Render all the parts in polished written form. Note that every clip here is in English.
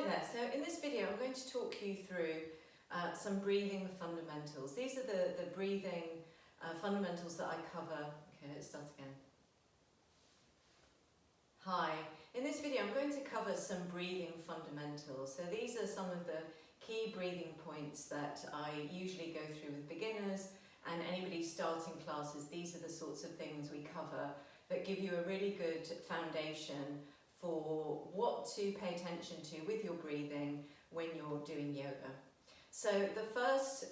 Hi there, so in this video I'm going to talk you through some breathing fundamentals. These are the breathing fundamentals that I cover. Okay, let's start again. Hi, in this video I'm going to cover some breathing fundamentals. So these are some of the key breathing points that I usually go through with beginners and anybody starting classes. These are the sorts of things we cover that give you a really good foundation for what to pay attention to with your breathing when you're doing yoga. So the first,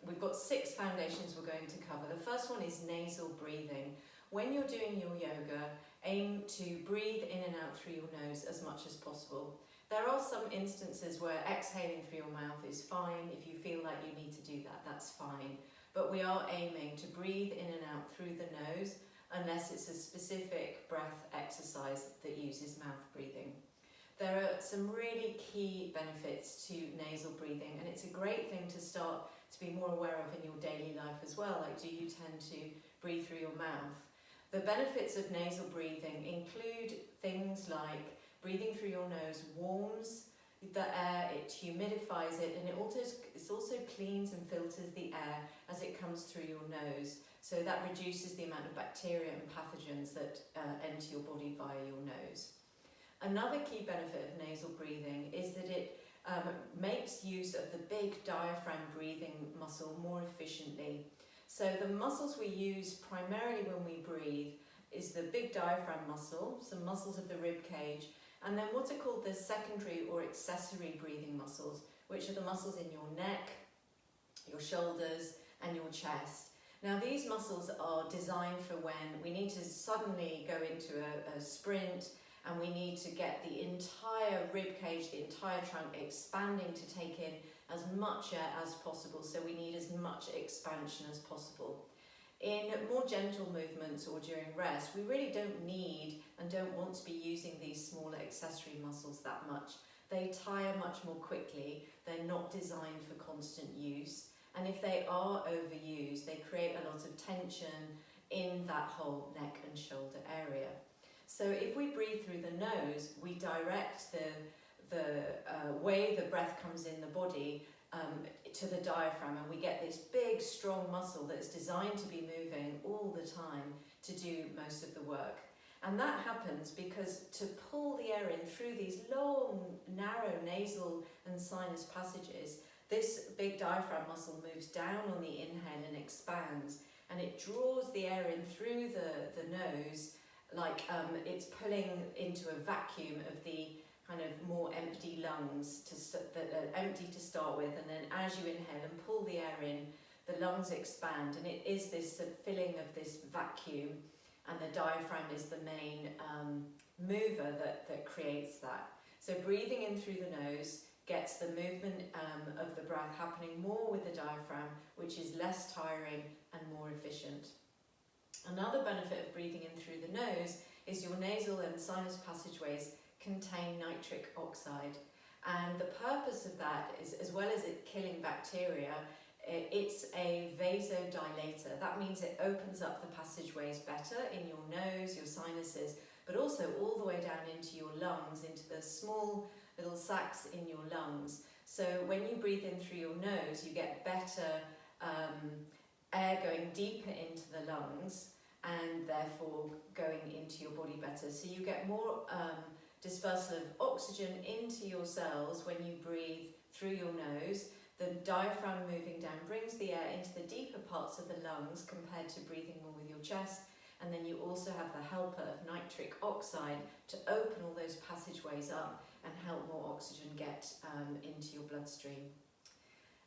we've got 6 foundations we're going to cover. The first one is nasal breathing. When you're doing your yoga, aim to breathe in and out through your nose as much as possible. There are some instances where exhaling through your mouth is fine. If you feel like you need to do that, that's fine. But we are aiming to breathe in and out through the nose unless it's a specific breath exercise that uses mouth breathing. There are some really key benefits to nasal breathing, and it's a great thing to start to be more aware of in your daily life as well. Like, do you tend to breathe through your mouth? The benefits of nasal breathing include things like breathing through your nose warms the air, it humidifies it, and it also cleans and filters the air as it comes through your nose. So that reduces the amount of bacteria and pathogens that enter your body via your nose. Another key benefit of nasal breathing is that it makes use of the big diaphragm breathing muscle more efficiently. So the muscles we use primarily when we breathe is the big diaphragm muscle, some muscles of the rib cage, and then what are called the secondary or accessory breathing muscles, which are the muscles in your neck, your shoulders, and your chest. Now, these muscles are designed for when we need to suddenly go into a sprint and we need to get the entire rib cage, the entire trunk expanding to take in as much air as possible. So we need as much expansion as possible. In more gentle movements or during rest, we really don't need and don't want to be using these smaller accessory muscles that much. They tire much more quickly. They're not designed for constant use. And if they are overused, they create a lot of tension in that whole neck and shoulder area. So if we breathe through the nose, we direct the way the breath comes in the body to the diaphragm, and we get this big, strong muscle that's designed to be moving all the time to do most of the work. And that happens because to pull the air in through these long, narrow nasal and sinus passages, this big diaphragm muscle moves down on the inhale and expands, and it draws the air in through the nose like it's pulling into a vacuum of the kind of more empty lungs that are empty to start with, and then as you inhale and pull the air in, the lungs expand, and it is this filling of this vacuum, and the diaphragm is the main mover that creates that. So breathing in through the nose gets the movement of the breath happening more with the diaphragm, which is less tiring and more efficient. Another benefit of breathing in through the nose is your nasal and sinus passageways contain nitric oxide, and the purpose of that is, as well as it killing bacteria, it's a vasodilator. That means it opens up the passageways better in your nose, your sinuses, but also all the way down into your lungs, into the small little sacs in your lungs. So when you breathe in through your nose, you get better air going deeper into the lungs and therefore going into your body better. So you get more dispersal of oxygen into your cells when you breathe through your nose. The diaphragm moving down brings the air into the deeper parts of the lungs compared to breathing more with your chest. And then you also have the helper of nitric oxide to open all those passageways up and help more oxygen get into your bloodstream.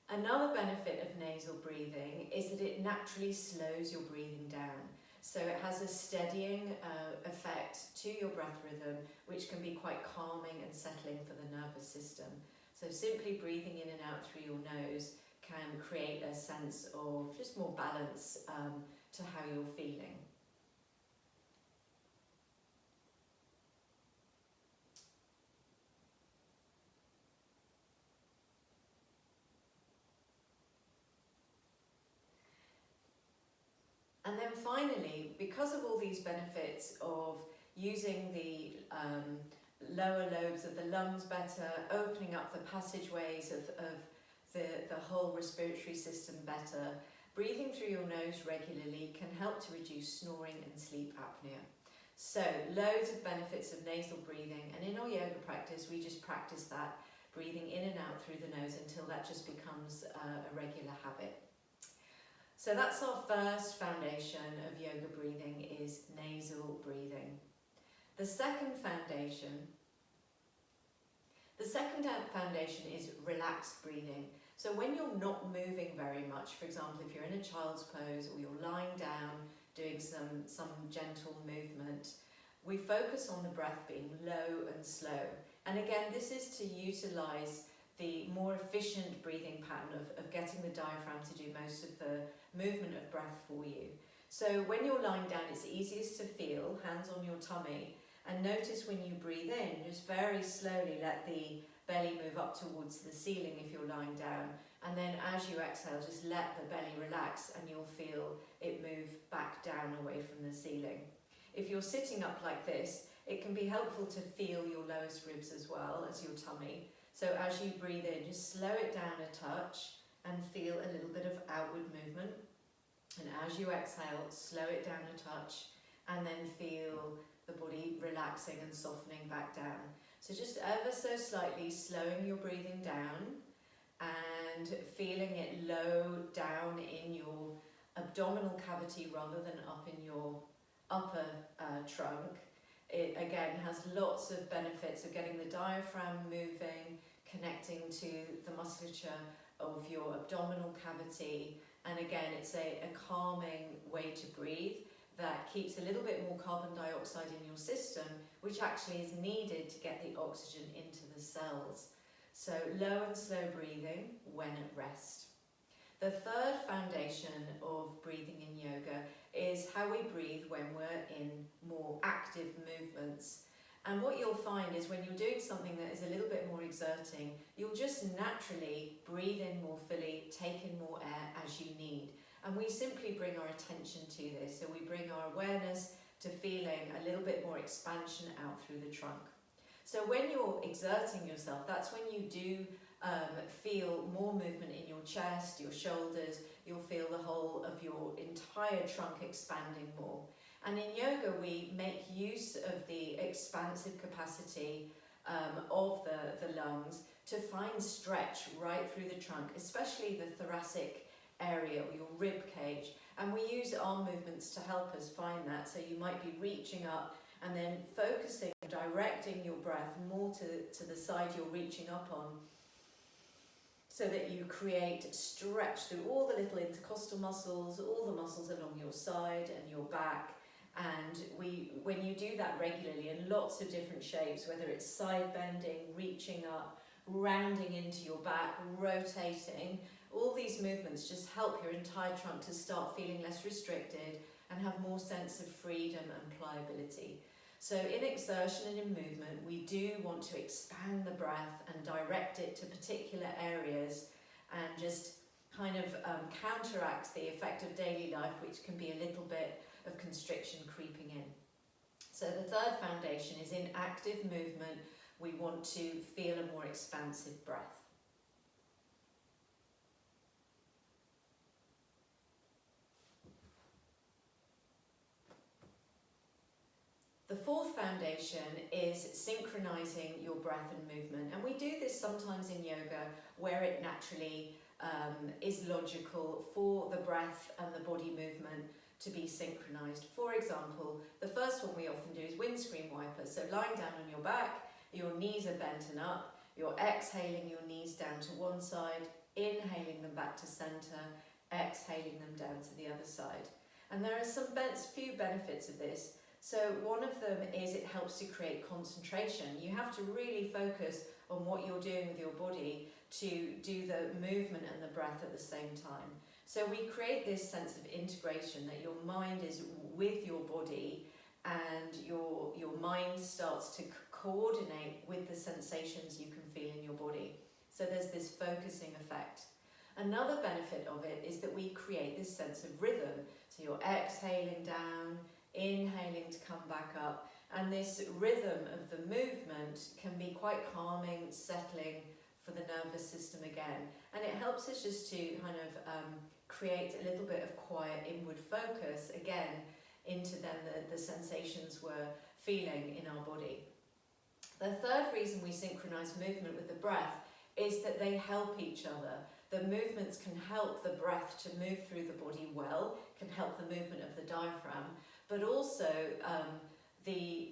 Another benefit of nasal breathing is that it naturally slows your breathing down. So it has a steadying effect to your breath rhythm, which can be quite calming and settling for the nervous system. So simply breathing in and out through your nose can create a sense of just more balance to how you're feeling. And then finally, because of all these benefits of using the lower lobes of the lungs better, opening up the passageways of the whole respiratory system better. Breathing through your nose regularly can help to reduce snoring and sleep apnea. So, loads of benefits of nasal breathing, and in our yoga practice we just practice that, breathing in and out through the nose until that just becomes a regular habit. So that's our first foundation of yoga breathing, is nasal breathing. The second foundation is relaxed breathing. So when you're not moving very much, for example, if you're in a child's pose or you're lying down doing some gentle movement, we focus on the breath being low and slow. And again, this is to utilise the more efficient breathing pattern of getting the diaphragm to do most of the movement of breath for you. So when you're lying down, it's easiest to feel, hands on your tummy, and notice when you breathe in, just very slowly let the belly move up towards the ceiling if you're lying down, and then as you exhale, just let the belly relax and you'll feel it move back down away from the ceiling. If you're sitting up like this, it can be helpful to feel your lowest ribs as well as your tummy. So as you breathe in, just slow it down a touch and feel a little bit of outward movement. And as you exhale, slow it down a touch and then feel the body relaxing and softening back down. So just ever so slightly slowing your breathing down and feeling it low down in your abdominal cavity rather than up in your upper trunk. It again has lots of benefits of getting the diaphragm moving, connecting to the musculature of your abdominal cavity, and again it's a calming way to breathe that keeps a little bit more carbon dioxide in your system, which actually is needed to get the oxygen into the cells. So low and slow breathing when at rest. The third foundation of breathing in yoga is how we breathe when we're in more active movements. And what you'll find is when you're doing something that is a little bit more exerting, you'll just naturally breathe in more fully, take in more air as you need. And we simply bring our attention to this. So we bring our awareness to feeling a little bit more expansion out through the trunk. So when you're exerting yourself, that's when you do feel more movement in your chest, your shoulders. You'll feel the whole of your entire trunk expanding more. And in yoga, we make use of the expansive capacity of the lungs to find stretch right through the trunk, especially the thoracic area or your rib cage. And we use arm movements to help us find that. So you might be reaching up and then focusing, directing your breath more to the side you're reaching up on, so that you create stretch through all the little intercostal muscles, all the muscles along your side and your back. And when you do that regularly in lots of different shapes, whether it's side bending, reaching up, rounding into your back, rotating, all these movements just help your entire trunk to start feeling less restricted and have more sense of freedom and pliability. So in exertion and in movement, we do want to expand the breath and direct it to particular areas and just kind of counteract the effect of daily life, which can be a little bit of constriction creeping in. So the third foundation is in active movement, we want to feel a more expansive breath. The fourth foundation is synchronizing your breath and movement. And we do this sometimes in yoga where it naturally is logical for the breath and the body movement to be synchronized. For example, the first one we often do is windscreen wipers. So lying down on your back, your knees are bent and up, you're exhaling your knees down to one side, inhaling them back to center, exhaling them down to the other side. And there are some few benefits of this. So one of them is it helps to create concentration. You have to really focus on what you're doing with your body to do the movement and the breath at the same time. So we create this sense of integration, that your mind is with your body and your mind starts to coordinate with the sensations you can feel in your body. So there's this focusing effect. Another benefit of it is that we create this sense of rhythm. So you're exhaling down, inhaling to come back up, And this rhythm of the movement can be quite calming, settling for the nervous system again. And it helps us just to kind of create a little bit of quiet inward focus again into then the sensations we're feeling in our body. The third reason we synchronize movement with the breath is that they help each other. The movements can help the breath to move through the body well, can help the movement of the diaphragm, but also the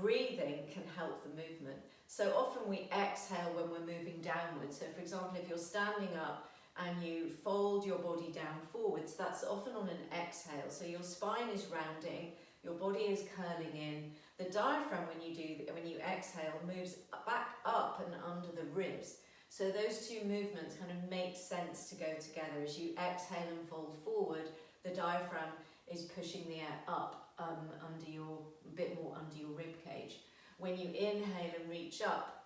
breathing can help the movement. So often we exhale when we're moving downwards. So for example, if you're standing up and you fold your body down forwards, that's often on an exhale. So your spine is rounding, your body is curling in. The diaphragm, when you exhale, moves back up and under the ribs. So those two movements kind of make sense to go together. As you exhale and fold forward, the diaphragm is pushing the air up a bit more under your rib cage. When you inhale and reach up,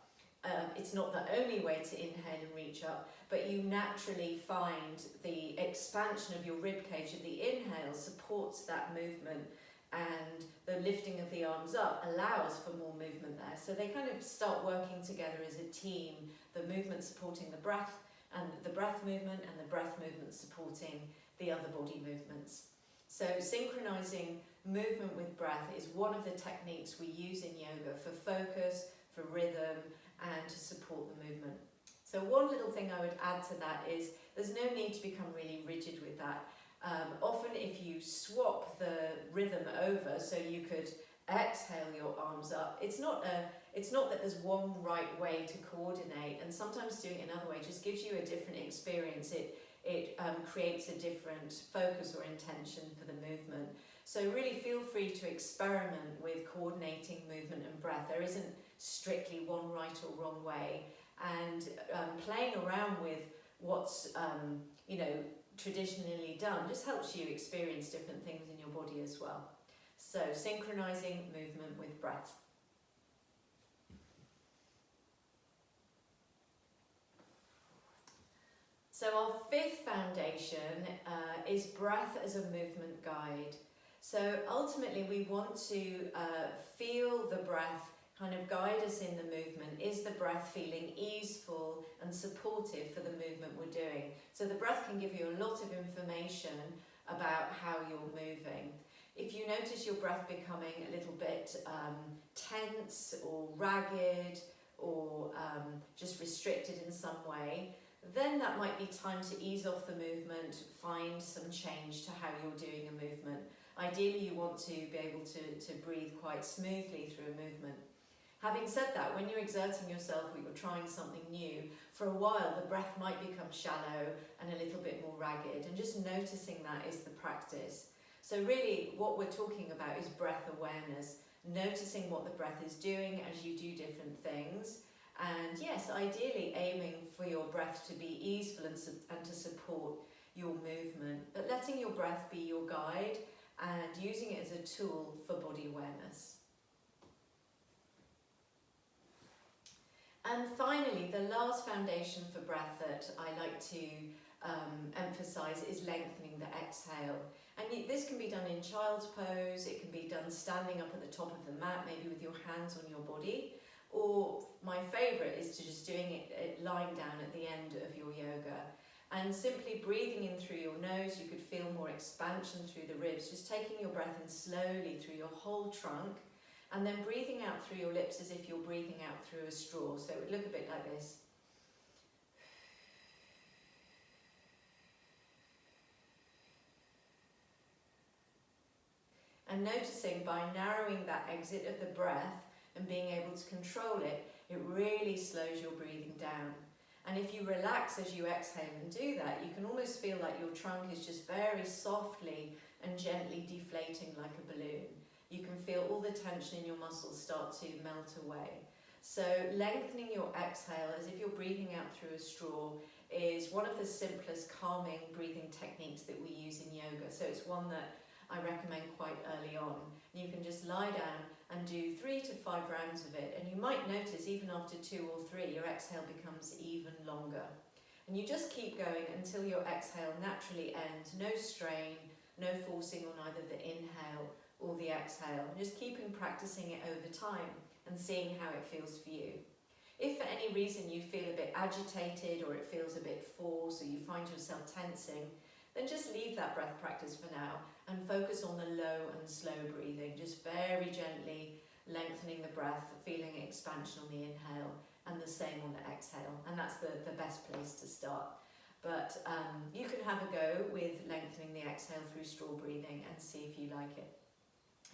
it's not the only way to inhale and reach up, but you naturally find the expansion of your rib cage of the inhale supports that movement, and the lifting of the arms up allows for more movement there. So they kind of start working together as a team, the movement supporting the breath, and the breath movement, and the breath movement supporting the other body movements. So synchronizing movement with breath is one of the techniques we use in yoga for focus, for rhythm, and to support the movement. So one little thing I would add to that is there's no need to become really rigid with that. Often if you swap the rhythm over, so you could exhale your arms up, it's not that there's one right way to coordinate, and sometimes doing it another way just gives you a different experience. It creates a different focus or intention for the movement. So really feel free to experiment with coordinating movement and breath. There isn't strictly one right or wrong way, and playing around with what's traditionally done just helps you experience different things in your body as well. So synchronizing movement with breath. So our fifth foundation is breath as a movement guide. So ultimately we want to feel the breath kind of guide us in the movement. Is the breath feeling easeful and supportive for the movement we're doing? So the breath can give you a lot of information about how you're moving. If you notice your breath becoming a little bit tense or ragged or just restricted in some way, then that might be time to ease off the movement, find some change to how you're doing a movement. Ideally, you want to be able to breathe quite smoothly through a movement. Having said that, when you're exerting yourself or you're trying something new, for a while the breath might become shallow and a little bit more ragged, and just noticing that is the practice. So really what we're talking about is breath awareness, noticing what the breath is doing as you do different things. And yes, ideally aiming for your breath to be easeful and to support your movement, but letting your breath be your guide and using it as a tool for body awareness. And finally, the last foundation for breath that I like to emphasize is lengthening the exhale. And this can be done in child's pose, it can be done standing up at the top of the mat, maybe with your hands on your body. Or my favourite is to just doing it lying down at the end of your yoga. And simply breathing in through your nose, you could feel more expansion through the ribs, just taking your breath in slowly through your whole trunk, and then breathing out through your lips as if you're breathing out through a straw. So it would look a bit like this. And noticing by narrowing that exit of the breath and being able to control it, it really slows your breathing down. And if you relax as you exhale and do that, you can almost feel like your trunk is just very softly and gently deflating like a balloon. You can feel all the tension in your muscles start to melt away. So lengthening your exhale as if you're breathing out through a straw is one of the simplest calming breathing techniques that we use in yoga. So it's one that I recommend quite early on. You can just lie down and do 3 to 5 rounds of it, and you might notice even after 2 or 3 your exhale becomes even longer. And you just keep going until your exhale naturally ends. No strain, no forcing on either the inhale or the exhale. Just keeping practicing it over time and seeing how it feels for you. If for any reason you feel a bit agitated or it feels a bit forced or you find yourself tensing, then just leave that breath practice for now and focus on the low and slow breathing, just very gently lengthening the breath, feeling expansion on the inhale and the same on the exhale, and that's the best place to start. But you can have a go with lengthening the exhale through straw breathing and see if you like it.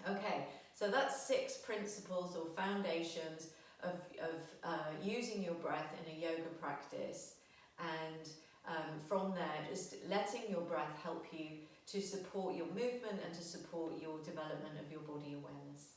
Okay, so that's 6 principles or foundations of using your breath in a yoga practice, and from there just letting your breath help you to support your movement and to support your development of your body awareness.